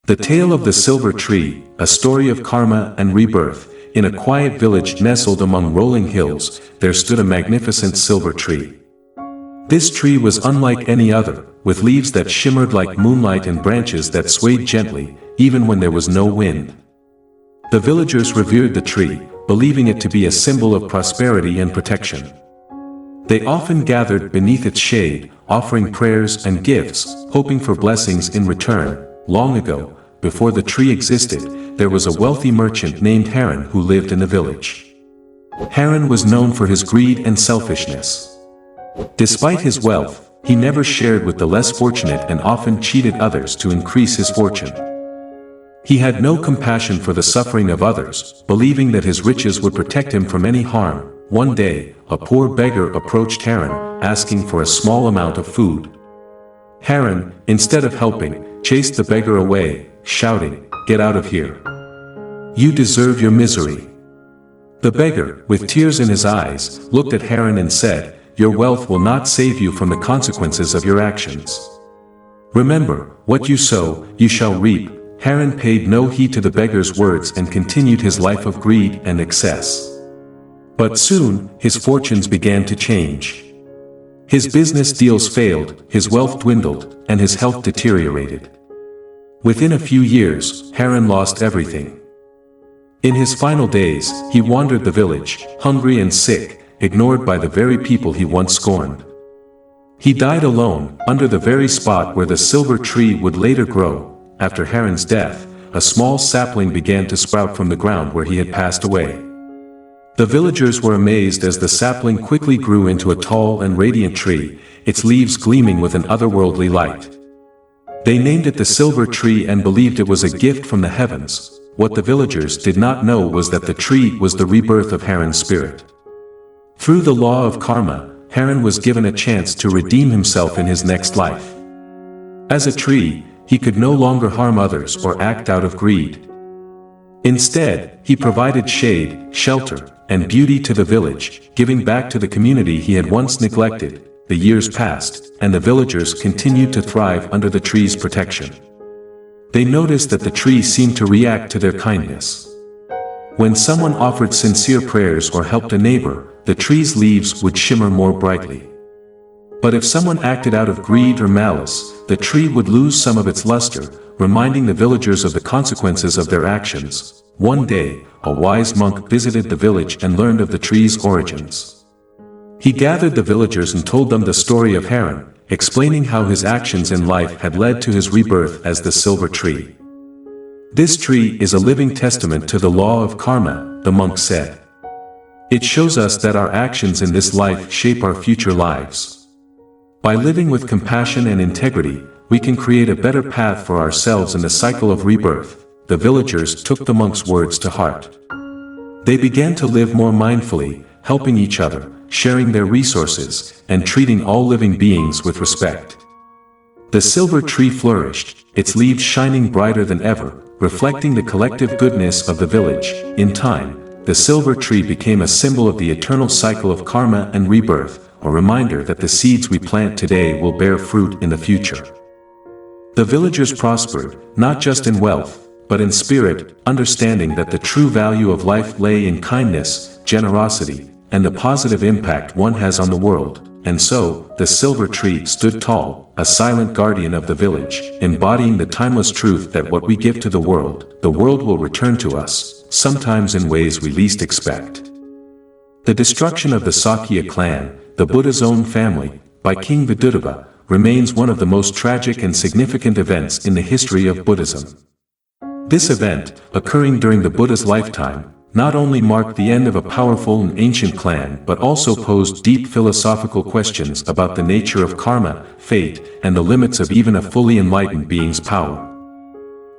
The Tale of the Silver Tree, a story of karma and rebirth. In a quiet village nestled among rolling hills, there stood a magnificent silver tree. This tree was unlike any other, with leaves that shimmered like moonlight and branches that swayed gently, even when there was no wind. The villagers revered the tree, believing it to be a symbol of prosperity and protection. They often gathered beneath its shade, offering prayers and gifts, hoping for blessings in return. Long ago, before the tree existed, there was a wealthy merchant named Haran who lived in the village. Haran was known for his greed and selfishness. Despite his wealth, he never shared with the less fortunate and often cheated others to increase his fortune. He had no compassion for the suffering of others, believing that his riches would protect him from any harm. One day, a poor beggar approached Haran, asking for a small amount of food. Haran, instead of helping, chased the beggar away, shouting, "Get out of here. You deserve your misery." The beggar, with tears in his eyes, looked at Haran and said, "Your wealth will not save you from the consequences of your actions. Remember, what you sow, you shall reap." Haran paid no heed to the beggar's words and continued his life of greed and excess. But soon, his fortunes began to change. His business deals failed, his wealth dwindled, and his health deteriorated. Within a few years, Haran lost everything. In his final days, he wandered the village, hungry and sick, ignored by the very people he once scorned. He died alone, under the very spot where the silver tree would later grow. After Haran's death, a small sapling began to sprout from the ground where he had passed away. The villagers were amazed as the sapling quickly grew into a tall and radiant tree, its leaves gleaming with an otherworldly light. They named it the Silver Tree and believed it was a gift from the heavens. What the villagers did not know was that the tree was the rebirth of Haran's spirit. Through the law of karma, Haran was given a chance to redeem himself in his next life. As a tree, he could no longer harm others or act out of greed. Instead, he provided shade, shelter, and beauty to the village, giving back to the community he had once neglected. The years passed, and the villagers continued to thrive under the tree's protection. They noticed that the tree seemed to react to their kindness. When someone offered sincere prayers or helped a neighbor, the tree's leaves would shimmer more brightly. But if someone acted out of greed or malice, the tree would lose some of its luster, reminding the villagers of the consequences of their actions. One day, a wise monk visited the village and learned of the tree's origins. He gathered the villagers and told them the story of Haran, explaining how his actions in life had led to his rebirth as the silver tree. "This tree is a living testament to the law of karma," the monk said. "It shows us that our actions in this life shape our future lives. By living with compassion and integrity, we can create a better path for ourselves in the cycle of rebirth." The villagers took the monk's words to heart. They began to live more mindfully, helping each other, sharing their resources, and treating all living beings with respect. The silver tree flourished, its leaves shining brighter than ever, reflecting the collective goodness of the village. In time, the silver tree became a symbol of the eternal cycle of karma and rebirth, a reminder that the seeds we plant today will bear fruit in the future. The villagers prospered, not just in wealth, but in spirit, understanding that the true value of life lay in kindness, generosity, and the positive impact one has on the world. And so, the silver tree stood tall, a silent guardian of the village, embodying the timeless truth that what we give to the world will return to us, sometimes in ways we least expect. The destruction of the Shakya Clan, the Buddha's own family, by King Vidudabha, remains one of the most tragic and significant events in the history of Buddhism. This event, occurring during the Buddha's lifetime, not only marked the end of a powerful and ancient clan but also posed deep philosophical questions about the nature of karma, fate, and the limits of even a fully enlightened being's power.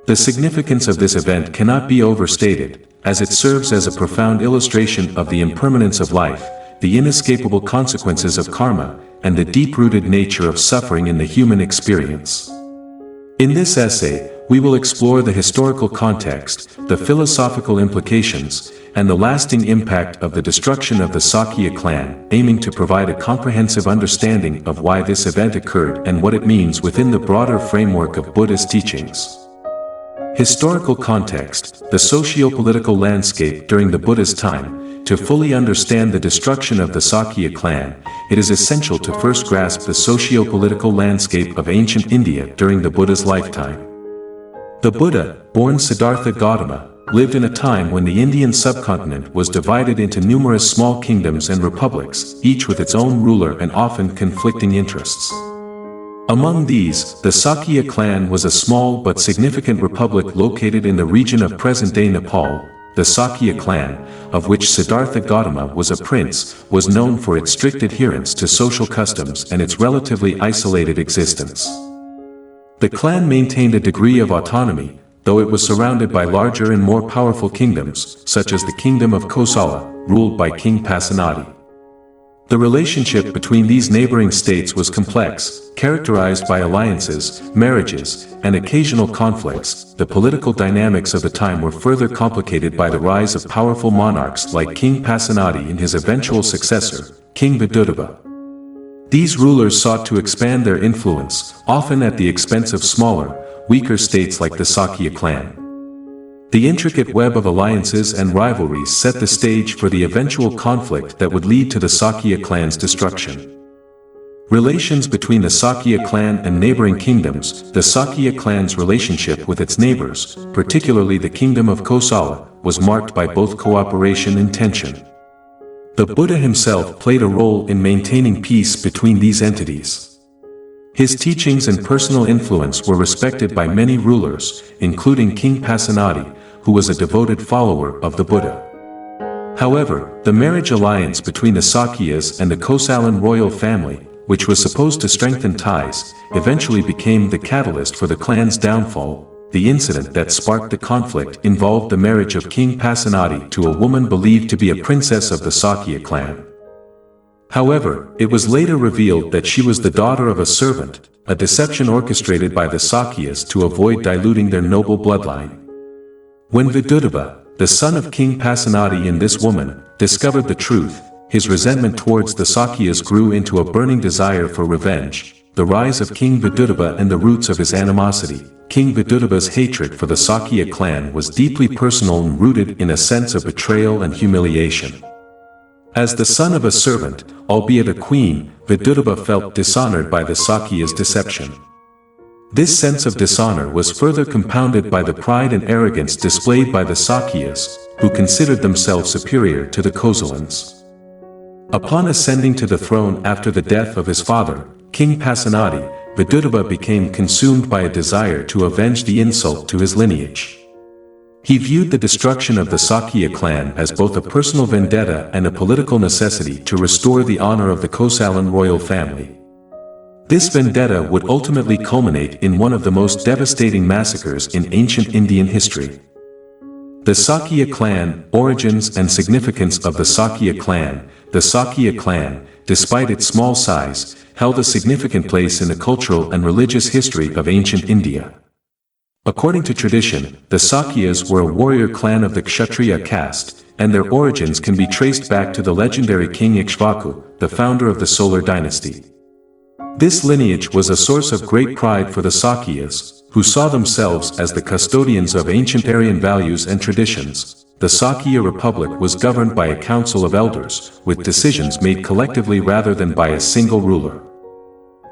The significance of this event cannot be overstated, as it serves as a profound illustration of the impermanence of life, the inescapable consequences of karma, and the deep-rooted nature of suffering in the human experience. In this essay, we will explore the historical context, the philosophical implications, and the lasting impact of the destruction of the Shakya clan, aiming to provide a comprehensive understanding of why this event occurred and what it means within the broader framework of Buddhist teachings. Historical context: the socio-political landscape during the Buddha's time. To fully understand the destruction of the Shakya clan, it is essential to first grasp the socio-political landscape of ancient India during the Buddha's lifetime. The Buddha, born Siddhartha Gautama, lived in a time when the Indian subcontinent was divided into numerous small kingdoms and republics, each with its own ruler and often conflicting interests. Among these, the Shakya clan was a small but significant republic located in the region of present-day Nepal. The Shakya clan, of which Siddhartha Gautama was a prince, was known for its strict adherence to social customs and its relatively isolated existence. The clan maintained a degree of autonomy, though it was surrounded by larger and more powerful kingdoms, such as the kingdom of Kosala, ruled by King Pasenadi. The relationship between these neighboring states was complex, characterized by alliances, marriages, and occasional conflicts. The political dynamics of the time were further complicated by the rise of powerful monarchs like King Pasenadi and his eventual successor, King Vidudabha. These rulers sought to expand their influence, often at the expense of smaller, weaker states like the Shakya clan. The intricate web of alliances and rivalries set the stage for the eventual conflict that would lead to the Shakya clan's destruction. Relations between the Shakya clan and neighboring kingdoms. The Shakya clan's relationship with its neighbors, particularly the kingdom of Kosala, was marked by both cooperation and tension. The Buddha himself played a role in maintaining peace between these entities. His teachings and personal influence were respected by many rulers, including King Pasenadi, who was a devoted follower of the Buddha. However, the marriage alliance between the Shakyas and the Kosalan royal family, which was supposed to strengthen ties, eventually became the catalyst for the clan's downfall. The incident that sparked the conflict involved the marriage of King Pasenadi to a woman believed to be a princess of the Shakya clan. However, it was later revealed that she was the daughter of a servant, a deception orchestrated by the Shakyas to avoid diluting their noble bloodline. When Vidudabha, the son of King Pasenadi and this woman, discovered the truth, his resentment towards the Shakyas grew into a burning desire for revenge. The rise of King Vidudabha and the roots of his animosity. King Vidudabha's hatred for the Shakya clan was deeply personal and rooted in a sense of betrayal and humiliation. As the son of a servant, albeit a queen, Vidudabha felt dishonored by the Shakya's deception. This sense of dishonor was further compounded by the pride and arrogance displayed by the Shakyas, who considered themselves superior to the Kosalans. Upon ascending to the throne after the death of his father, King Pasenadi, Vidudabha became consumed by a desire to avenge the insult to his lineage. He viewed the destruction of the Shakya clan as both a personal vendetta and a political necessity to restore the honor of the Kosalan royal family. This vendetta would ultimately culminate in one of the most devastating massacres in ancient Indian history. The Shakya clan. Origins and significance of the Shakya clan. The Shakya clan, despite its small size, held a significant place in the cultural and religious history of ancient India. According to tradition, the Shakyas were a warrior clan of the Kshatriya caste, and their origins can be traced back to the legendary King Ikshvaku, the founder of the solar dynasty. This lineage was a source of great pride for the Shakyas, who saw themselves as the custodians of ancient Aryan values and traditions. The Shakya Republic was governed by a council of elders, with decisions made collectively rather than by a single ruler.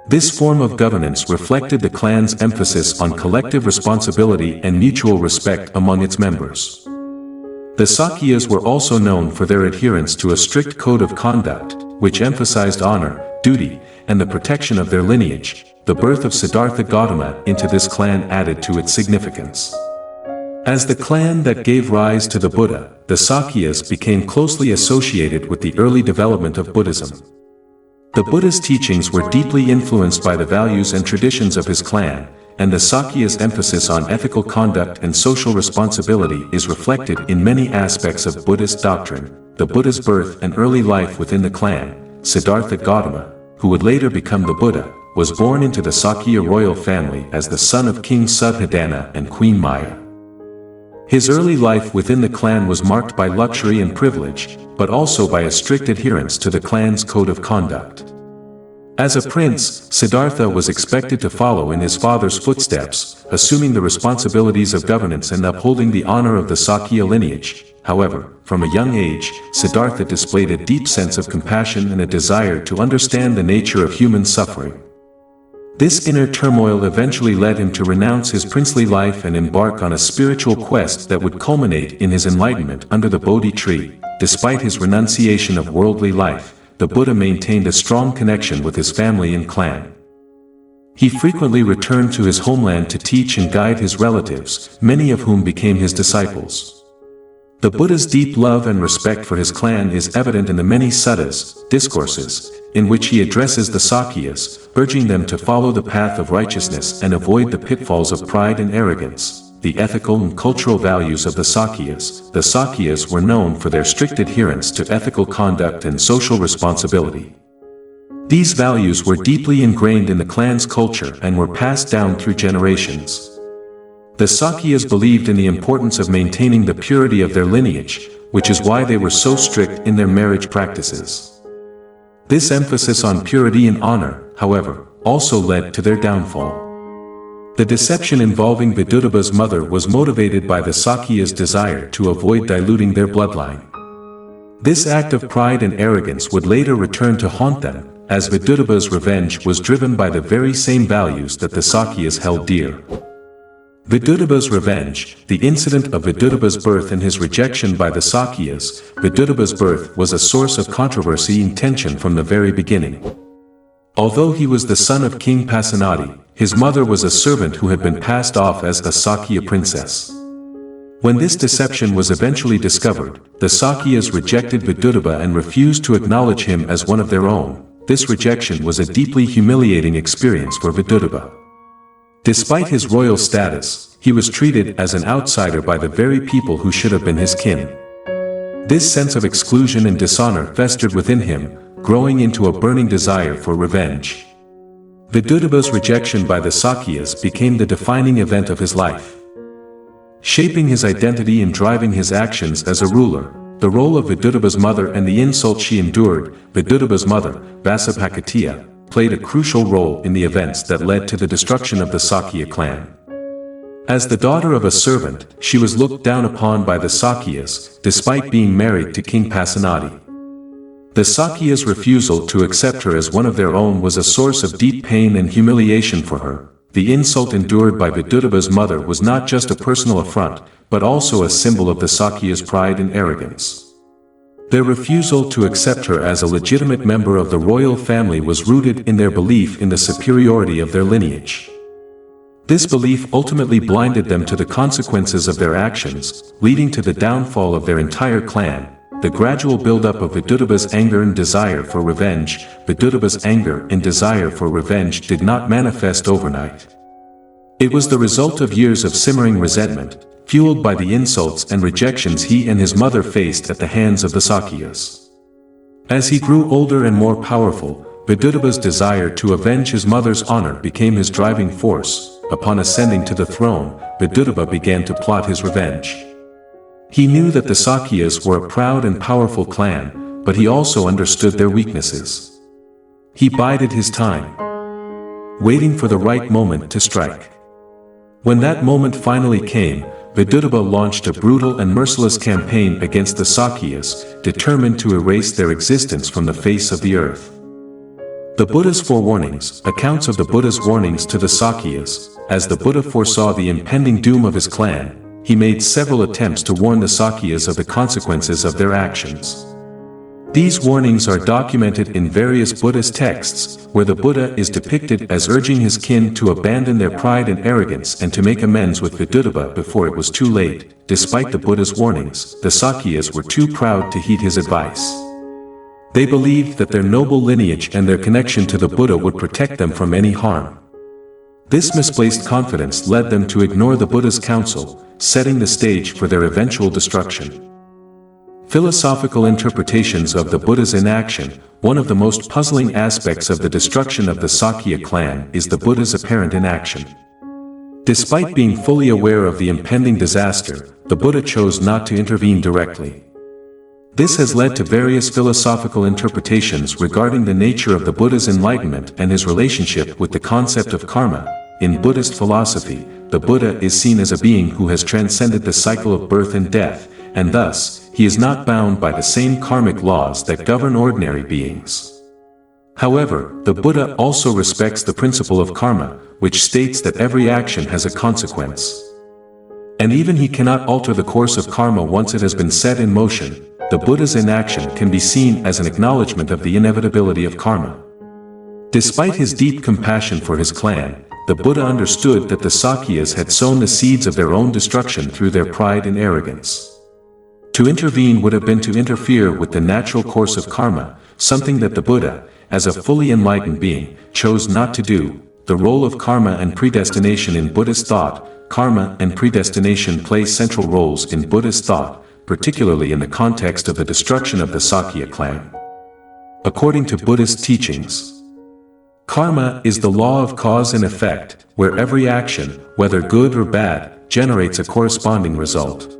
This form of governance reflected the clan's emphasis on collective responsibility and mutual respect among its members. The Shakyas were also known for their adherence to a strict code of conduct, which emphasized honor, duty, and the protection of their lineage. The birth of Siddhartha Gautama into this clan added to its significance. As the clan that gave rise to the Buddha, the Shakyas became closely associated with the early development of Buddhism. The Buddha's teachings were deeply influenced by the values and traditions of his clan, and the Shakya's emphasis on ethical conduct and social responsibility is reflected in many aspects of Buddhist doctrine. The Buddha's birth and early life within the clan. Siddhartha Gautama, who would later become the Buddha, was born into the Shakya royal family as the son of King Suddhodana and Queen Maya. His early life within the clan was marked by luxury and privilege, but also by a strict adherence to the clan's code of conduct. As a prince, Siddhartha was expected to follow in his father's footsteps, assuming the responsibilities of governance and upholding the honor of the Shakya lineage. However, from a young age, Siddhartha displayed a deep sense of compassion and a desire to understand the nature of human suffering. This inner turmoil eventually led him to renounce his princely life and embark on a spiritual quest that would culminate in his enlightenment under the Bodhi tree. Despite his renunciation of worldly life, the Buddha maintained a strong connection with his family and clan. He frequently returned to his homeland to teach and guide his relatives, many of whom became his disciples. The Buddha's deep love and respect for his clan is evident in the many suttas, discourses, in which he addresses the Shakyas, urging them to follow the path of righteousness and avoid the pitfalls of pride and arrogance. The ethical and cultural values of the Shakyas. The Shakyas were known for their strict adherence to ethical conduct and social responsibility. These values were deeply ingrained in the clan's culture and were passed down through generations. The Shakyas believed in the importance of maintaining the purity of their lineage, which is why they were so strict in their marriage practices. This emphasis on purity and honor, however, also led to their downfall. The deception involving Vidudabha's mother was motivated by the Shakyas' desire to avoid diluting their bloodline. This act of pride and arrogance would later return to haunt them, as Vidudabha's revenge was driven by the very same values that the Shakyas held dear. Vidudabha's revenge, the incident of Vidudabha's birth and his rejection by the Shakyas. Vidudabha's birth was a source of controversy and tension from the very beginning. Although he was the son of King Pasenadi, his mother was a servant who had been passed off as a Shakya princess. When this deception was eventually discovered, the Shakyas rejected Vidudabha and refused to acknowledge him as one of their own. This rejection was a deeply humiliating experience for Vidudabha. Despite his royal status, he was treated as an outsider by the very people who should have been his kin. This sense of exclusion and dishonor festered within him, growing into a burning desire for revenge. Vidudabha's rejection by the Shakyas became the defining event of his life. Shaping his identity and driving his actions as a ruler, the role of Vidudabha's mother and the insult she endured. Vidudabha's mother, Vasabhakatiya, played a crucial role in the events that led to the destruction of the Shakya clan. As the daughter of a servant, she was looked down upon by the Shakyas, despite being married to King Pasenadi. The Shakyas' refusal to accept her as one of their own was a source of deep pain and humiliation for her. The insult endured by Vidudabha's mother was not just a personal affront, but also a symbol of the Shakyas' pride and arrogance. Their refusal to accept her as a legitimate member of the royal family was rooted in their belief in the superiority of their lineage. This belief ultimately blinded them to the consequences of their actions, leading to the downfall of their entire clan. The gradual buildup of Vidudabha's anger and desire for revenge. Vidudabha's anger and desire for revenge did not manifest overnight. It was the result of years of simmering resentment, fueled by the insults and rejections he and his mother faced at the hands of the Shakyas. As he grew older and more powerful, Vidudabha's desire to avenge his mother's honor became his driving force. Upon ascending to the throne, Vidudabha began to plot his revenge. He knew that the Shakyas were a proud and powerful clan, but he also understood their weaknesses. He bided his time, waiting for the right moment to strike. When that moment finally came, Vidudabha launched a brutal and merciless campaign against the Shakyas, determined to erase their existence from the face of the earth. The Buddha's Forewarnings, accounts of the Buddha's warnings to the Shakyas. As the Buddha foresaw the impending doom of his clan, he made several attempts to warn the Shakyas of the consequences of their actions. These warnings are documented in various Buddhist texts, where the Buddha is depicted as urging his kin to abandon their pride and arrogance and to make amends with Vidudabha before it was too late. Despite the Buddha's warnings, the Shakyas were too proud to heed his advice. They believed that their noble lineage and their connection to the Buddha would protect them from any harm. This misplaced confidence led them to ignore the Buddha's counsel, setting the stage for their eventual destruction. Philosophical interpretations of the Buddha's inaction. One of the most puzzling aspects of the destruction of the Shakya clan is the Buddha's apparent inaction. Despite being fully aware of the impending disaster, the Buddha chose not to intervene directly. This has led to various philosophical interpretations regarding the nature of the Buddha's enlightenment and his relationship with the concept of karma. In Buddhist philosophy, the Buddha is seen as a being who has transcended the cycle of birth and death, and thus, he is not bound by the same karmic laws that govern ordinary beings. However, the Buddha also respects the principle of karma, which states that every action has a consequence. And even he cannot alter the course of karma once it has been set in motion. The Buddha's inaction can be seen as an acknowledgement of the inevitability of karma. Despite his deep compassion for his clan, the Buddha understood that the Sakyas had sown the seeds of their own destruction through their pride and arrogance. To intervene would have been to interfere with the natural course of karma, something that the Buddha, as a fully enlightened being, chose not to do. The role of karma and predestination in Buddhist thought. Karma and predestination play central roles in Buddhist thought, particularly in the context of the destruction of the Shakya clan. According to Buddhist teachings, karma is the law of cause and effect, where every action, whether good or bad, generates a corresponding result.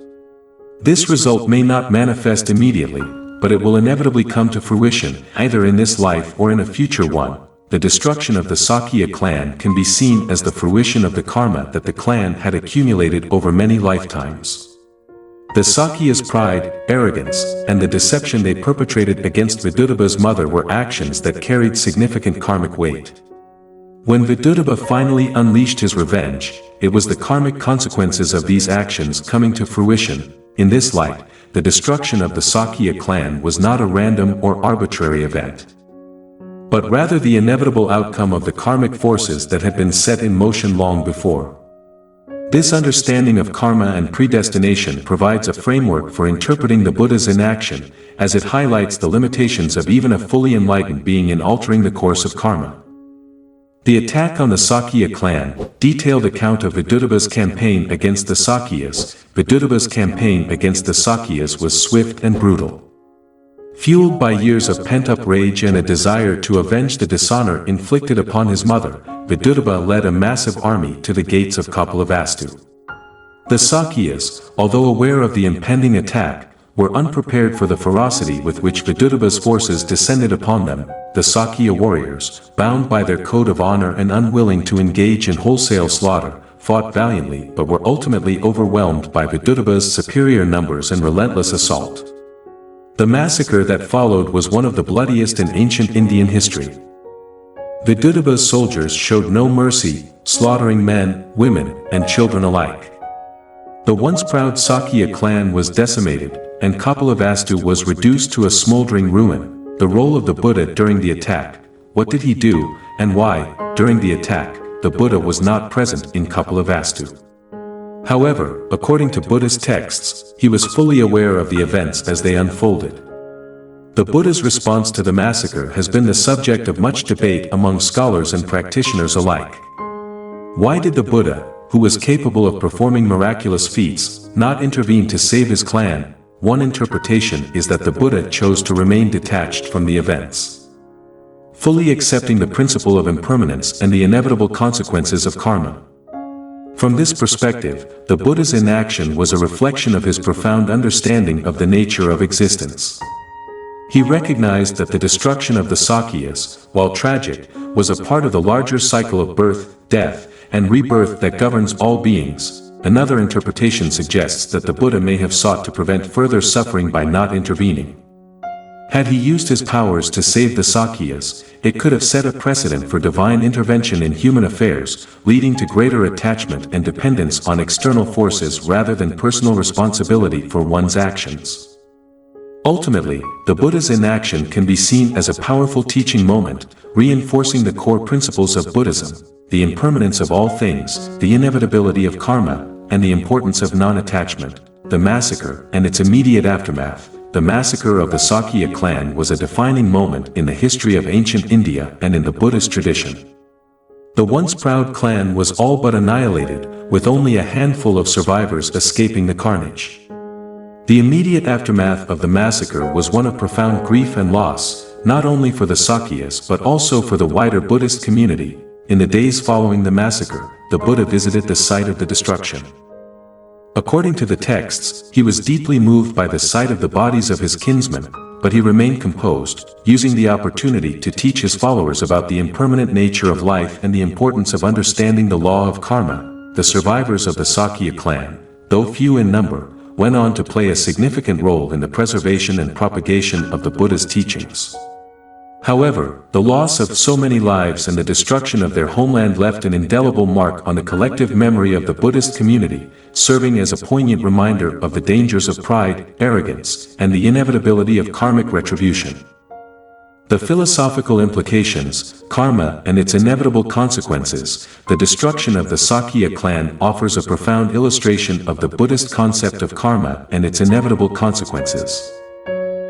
This result may not manifest immediately, but it will inevitably come to fruition, either in this life or in a future one. The destruction of the Shakya clan can be seen as the fruition of the karma that the clan had accumulated over many lifetimes. The Sakya's pride, arrogance, and the deception they perpetrated against Vidudabha's mother were actions that carried significant karmic weight. When Vidudabha finally unleashed his revenge, it was the karmic consequences of these actions coming to fruition. In this light, the destruction of the Shakya clan was not a random or arbitrary event, but rather the inevitable outcome of the karmic forces that had been set in motion long before. This understanding of karma and predestination provides a framework for interpreting the Buddha's inaction, as it highlights the limitations of even a fully enlightened being in altering the course of karma. The attack on the Shakya clan, detailed account of Vidudabha's campaign against the Sakyas. Vidudabha's campaign against the Sakyas was swift and brutal. Fueled by years of pent-up rage and a desire to avenge the dishonor inflicted upon his mother, Vidudabha led a massive army to the gates of Kapilavastu. The Sakyas, although aware of the impending attack, were unprepared for the ferocity with which Vidudabha's forces descended upon them. The Sakya warriors, bound by their code of honor and unwilling to engage in wholesale slaughter, fought valiantly but were ultimately overwhelmed by Vidudabha's superior numbers and relentless assault. The massacre that followed was one of the bloodiest in ancient Indian history. Vidudabha's soldiers showed no mercy, slaughtering men, women, and children alike. The once proud Shakya clan was decimated, and Kapilavastu was reduced to a smoldering ruin. The role of the Buddha during the attack. What did he do, and why? During the attack, the Buddha was not present in Kapilavastu. However, according to Buddhist texts, he was fully aware of the events as they unfolded. The Buddha's response to the massacre has been the subject of much debate among scholars and practitioners alike. Why did the Buddha, who was capable of performing miraculous feats, not intervene to save his clan? One interpretation is that the Buddha chose to remain detached from the events, fully accepting the principle of impermanence and the inevitable consequences of karma. From this perspective, the Buddha's inaction was a reflection of his profound understanding of the nature of existence. He recognized that the destruction of the Sakyas, while tragic, was a part of the larger cycle of birth, death, and rebirth that governs all beings. Another interpretation suggests that the Buddha may have sought to prevent further suffering by not intervening. Had he used his powers to save the Sakyas, it could have set a precedent for divine intervention in human affairs, leading to greater attachment and dependence on external forces rather than personal responsibility for one's actions. Ultimately, the Buddha's inaction can be seen as a powerful teaching moment, reinforcing the core principles of Buddhism: the impermanence of all things, the inevitability of karma, and the importance of non-attachment. The massacre and its immediate aftermath. The massacre of the Shakya clan was a defining moment in the history of ancient India and in the Buddhist tradition. The once proud clan was all but annihilated, with only a handful of survivors escaping the carnage. The immediate aftermath of the massacre was one of profound grief and loss, not only for the Sakyas but also for the wider Buddhist community. In the days following the massacre, the Buddha visited the site of the destruction. According to the texts, he was deeply moved by the sight of the bodies of his kinsmen, but he remained composed, using the opportunity to teach his followers about the impermanent nature of life and the importance of understanding the law of karma. The survivors of the Shakya clan, though few in number, went on to play a significant role in the preservation and propagation of the Buddha's teachings. However, the loss of so many lives and the destruction of their homeland left an indelible mark on the collective memory of the Buddhist community, serving as a poignant reminder of the dangers of pride, arrogance, and the inevitability of karmic retribution. The philosophical implications, karma and its inevitable consequences. The destruction of the Shakya clan offers a profound illustration of the Buddhist concept of karma and its inevitable consequences.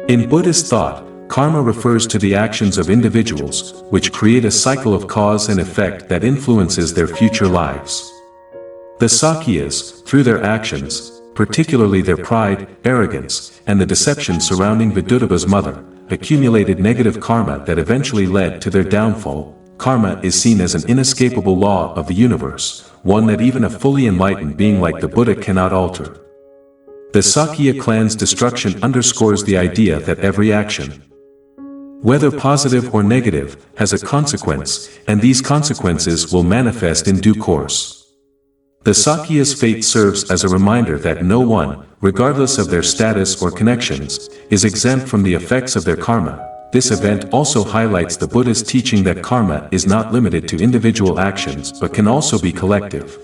In Buddhist thought, karma refers to the actions of individuals, which create a cycle of cause and effect that influences their future lives. The Shakyas, through their actions, particularly their pride, arrogance, and the deception surrounding Vidudabha's mother, accumulated negative karma that eventually led to their downfall. Karma is seen as an inescapable law of the universe, one that even a fully enlightened being like the Buddha cannot alter. The Shakya clan's destruction underscores the idea that every action, whether positive or negative, has a consequence, and these consequences will manifest in due course. The Shakya's fate serves as a reminder that no one, regardless of their status or connections, is exempt from the effects of their karma. This event also highlights the Buddha's teaching that karma is not limited to individual actions but can also be collective.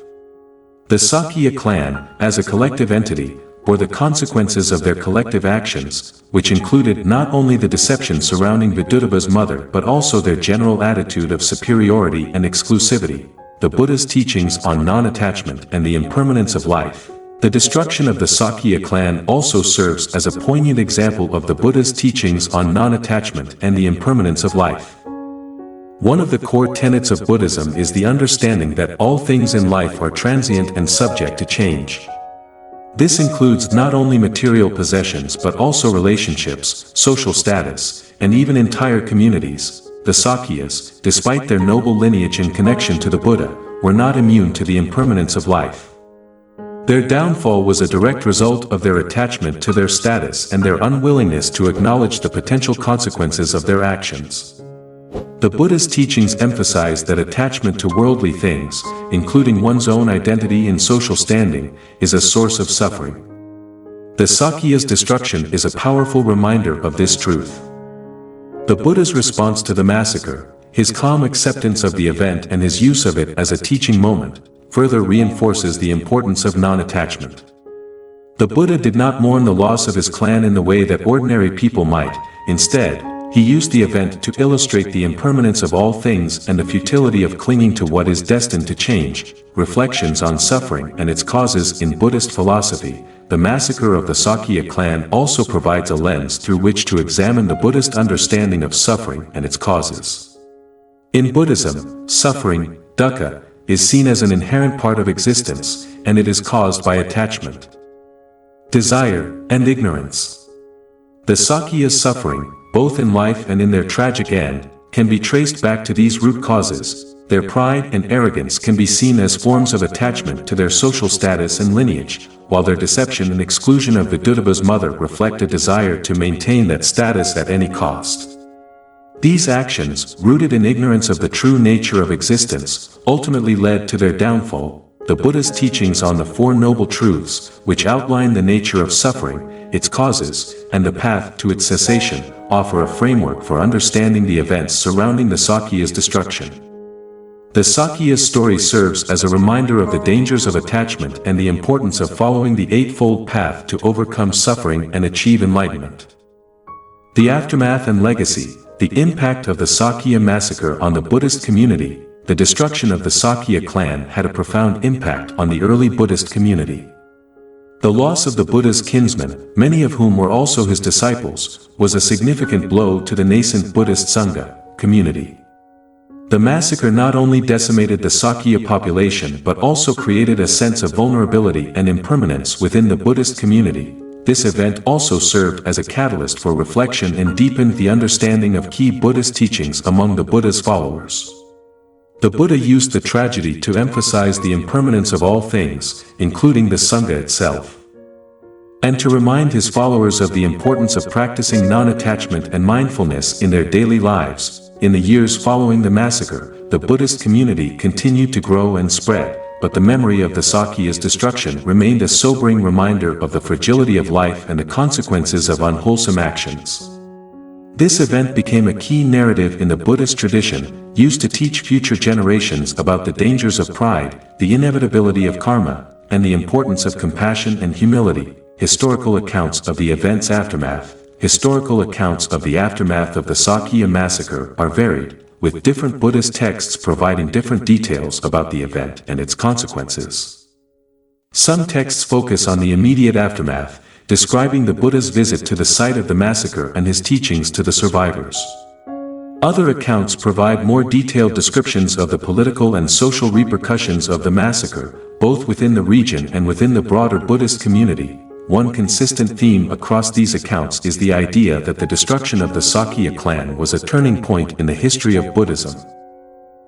The Shakya clan, as a collective entity, bore the consequences of their collective actions, which included not only the deception surrounding Vidudabha's mother but also their general attitude of superiority and exclusivity. The Buddha's teachings on non-attachment and the impermanence of life. The destruction of the Shakya clan also serves as a poignant example of the Buddha's teachings on non-attachment and the impermanence of life. One of the core tenets of Buddhism is the understanding that all things in life are transient and subject to change. This includes not only material possessions but also relationships, social status, and even entire communities. The Shakyas, despite their noble lineage and connection to the Buddha, were not immune to the impermanence of life. Their downfall was a direct result of their attachment to their status and their unwillingness to acknowledge the potential consequences of their actions. The Buddha's teachings emphasize that attachment to worldly things, including one's own identity and social standing, is a source of suffering. The Shakya's destruction is a powerful reminder of this truth. The Buddha's response to the massacre, his calm acceptance of the event and his use of it as a teaching moment, further reinforces the importance of non-attachment. The Buddha did not mourn the loss of his clan in the way that ordinary people might. Instead, he used the event to illustrate the impermanence of all things and the futility of clinging to what is destined to change. Reflections on suffering and its causes in Buddhist philosophy. The massacre of the Shakya clan also provides a lens through which to examine the Buddhist understanding of suffering and its causes. In Buddhism, suffering, dukkha, is seen as an inherent part of existence, and it is caused by attachment, desire, and ignorance. The Shakya's suffering, both in life and in their tragic end, can be traced back to these root causes. Their pride and arrogance can be seen as forms of attachment to their social status and lineage, while their deception and exclusion of Vidudabha's mother reflect a desire to maintain that status at any cost. These actions, rooted in ignorance of the true nature of existence, ultimately led to their downfall. The Buddha's teachings on the Four Noble Truths, which outline the nature of suffering, its causes, and the path to its cessation, offer a framework for understanding the events surrounding the Shakya's destruction. The Shakya's story serves as a reminder of the dangers of attachment and the importance of following the Eightfold Path to overcome suffering and achieve enlightenment. The aftermath and legacy. The impact of the Shakya massacre on the Buddhist community. The destruction of the Shakya clan had a profound impact on the early Buddhist community. The loss of the Buddha's kinsmen, many of whom were also his disciples, was a significant blow to the nascent Buddhist Sangha community. The massacre not only decimated the Shakya population but also created a sense of vulnerability and impermanence within the Buddhist community. This event also served as a catalyst for reflection and deepened the understanding of key Buddhist teachings among the Buddha's followers. The Buddha used the tragedy to emphasize the impermanence of all things, including the Sangha itself, and to remind his followers of the importance of practicing non-attachment and mindfulness in their daily lives. In the years following the massacre, the Buddhist community continued to grow and spread, but the memory of the Shakya's destruction remained a sobering reminder of the fragility of life and the consequences of unwholesome actions. This event became a key narrative in the Buddhist tradition, used to teach future generations about the dangers of pride, the inevitability of karma, and the importance of compassion and humility. Historical accounts of the event's aftermath. Historical accounts of the aftermath of the Shakya massacre are varied, with different Buddhist texts providing different details about the event and its consequences. Some texts focus on the immediate aftermath, describing the Buddha's visit to the site of the massacre and his teachings to the survivors. Other accounts provide more detailed descriptions of the political and social repercussions of the massacre, both within the region and within the broader Buddhist community. One consistent theme across these accounts is the idea that the destruction of the Shakya clan was a turning point in the history of Buddhism.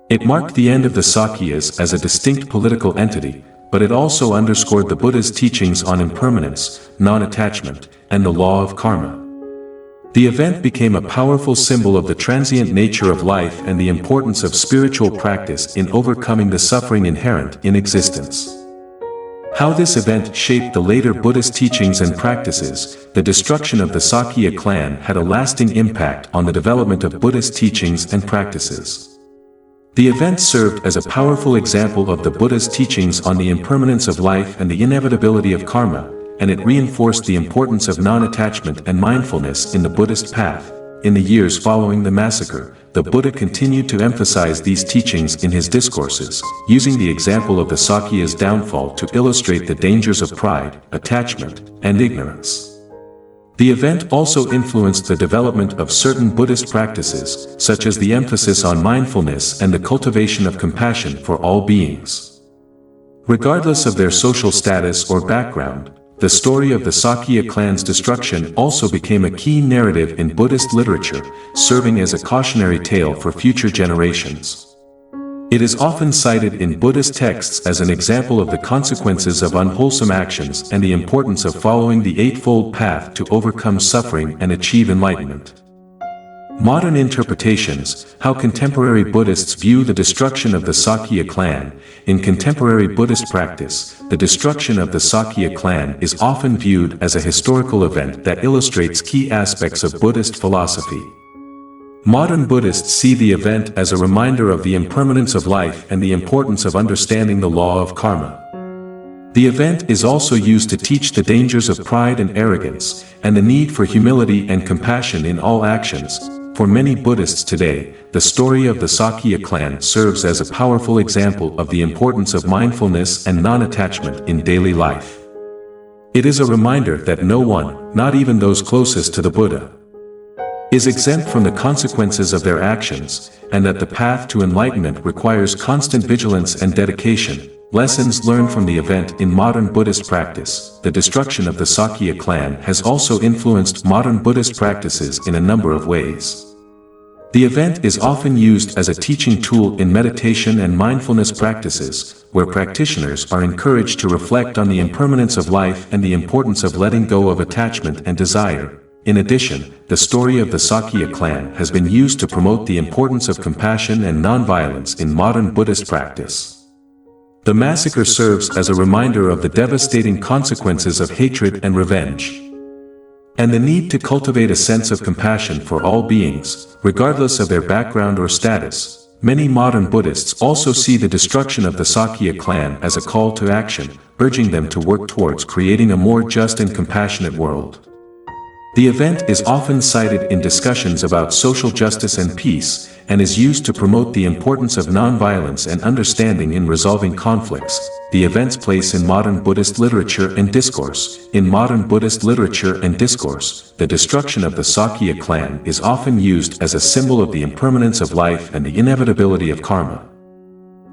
It marked the end of the Shakyas as a distinct political entity, but it also underscored the Buddha's teachings on impermanence, non-attachment, and the law of karma. The event became a powerful symbol of the transient nature of life and the importance of spiritual practice in overcoming the suffering inherent in existence. How this event shaped the later Buddhist teachings and practices. The destruction of the Shakya clan had a lasting impact on the development of Buddhist teachings and practices. The event served as a powerful example of the Buddha's teachings on the impermanence of life and the inevitability of karma, and it reinforced the importance of non-attachment and mindfulness in the Buddhist path. In the years following the massacre, the Buddha continued to emphasize these teachings in his discourses, using the example of the Shakya's downfall to illustrate the dangers of pride, attachment, and ignorance. The event also influenced the development of certain Buddhist practices, such as the emphasis on mindfulness and the cultivation of compassion for all beings. Regardless of their social status or background, the story of the Shakya clan's destruction also became a key narrative in Buddhist literature, serving as a cautionary tale for future generations. It is often cited in Buddhist texts as an example of the consequences of unwholesome actions and the importance of following the Eightfold Path to overcome suffering and achieve enlightenment. Modern interpretations. How contemporary Buddhists view the destruction of the Shakya clan. In contemporary Buddhist practice, the destruction of the Shakya clan is often viewed as a historical event that illustrates key aspects of Buddhist philosophy. Modern Buddhists see the event as a reminder of the impermanence of life and the importance of understanding the law of karma. The event is also used to teach the dangers of pride and arrogance, and the need for humility and compassion in all actions. For many Buddhists today, the story of the Shakya clan serves as a powerful example of the importance of mindfulness and non-attachment in daily life. It is a reminder that no one, not even those closest to the Buddha, is exempt from the consequences of their actions, and that the path to enlightenment requires constant vigilance and dedication. Lessons learned from the event in modern Buddhist practice. The destruction of the Shakya clan has also influenced modern Buddhist practices in a number of ways. The event is often used as a teaching tool in meditation and mindfulness practices, where practitioners are encouraged to reflect on the impermanence of life and the importance of letting go of attachment and desire. In addition, the story of the Shakya clan has been used to promote the importance of compassion and nonviolence in modern Buddhist practice. The massacre serves as a reminder of the devastating consequences of hatred and revenge, and the need to cultivate a sense of compassion for all beings, regardless of their background or status. Many modern Buddhists also see the destruction of the Shakya clan as a call to action, urging them to work towards creating a more just and compassionate world. The event is often cited in discussions about social justice and peace, and is used to promote the importance of nonviolence and understanding in resolving conflicts. The event's place in modern Buddhist literature and discourse. In modern Buddhist literature and discourse, the destruction of the Shakya clan is often used as a symbol of the impermanence of life and the inevitability of karma.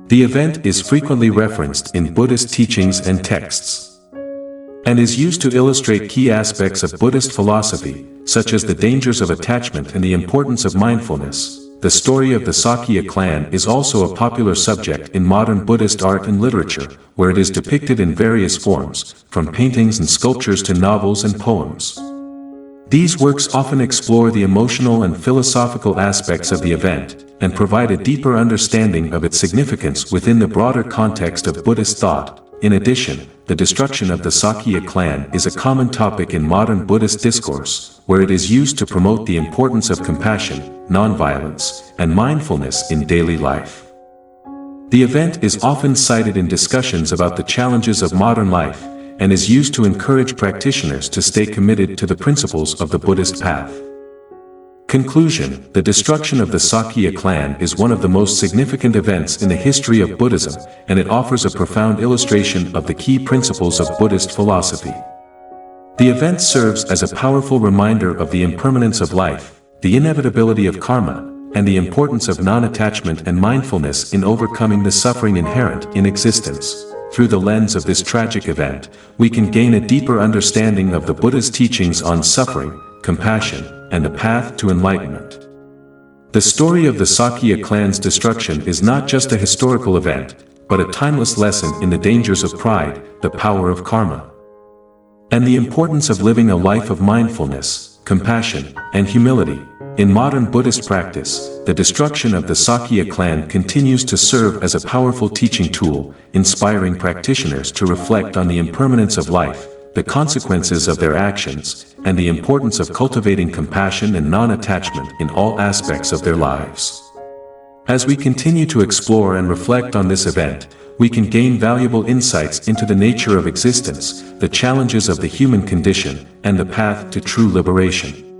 The event is frequently referenced in Buddhist teachings and texts, and is used to illustrate key aspects of Buddhist philosophy, such as the dangers of attachment and the importance of mindfulness. the story of the Shakya clan is also a popular subject in modern Buddhist art and literature, where it is depicted in various forms, from paintings and sculptures to novels and poems. These works often explore the emotional and philosophical aspects of the event, and provide a deeper understanding of its significance within the broader context of Buddhist thought. In addition, the destruction of the Shakya clan is a common topic in modern Buddhist discourse, where it is used to promote the importance of compassion, nonviolence, and mindfulness in daily life. The event is often cited in discussions about the challenges of modern life, and is used to encourage practitioners to stay committed to the principles of the Buddhist path. Conclusion: the destruction of the Shakya clan is one of the most significant events in the history of Buddhism, and it offers a profound illustration of the key principles of Buddhist philosophy. The event serves as a powerful reminder of the impermanence of life, the inevitability of karma, and the importance of non-attachment and mindfulness in overcoming the suffering inherent in existence. Through the lens of this tragic event, we can gain a deeper understanding of the Buddha's teachings on suffering, compassion, and the path to enlightenment. The story of the Shakya clan's destruction is not just a historical event, but a timeless lesson in the dangers of pride, the power of karma, and the importance of living a life of mindfulness, compassion, and humility. In modern Buddhist practice, the destruction of the Shakya clan continues to serve as a powerful teaching tool, inspiring practitioners to reflect on the impermanence of life, the consequences of their actions, and the importance of cultivating compassion and non-attachment in all aspects of their lives. As we continue to explore and reflect on this event, we can gain valuable insights into the nature of existence, the challenges of the human condition, and the path to true liberation.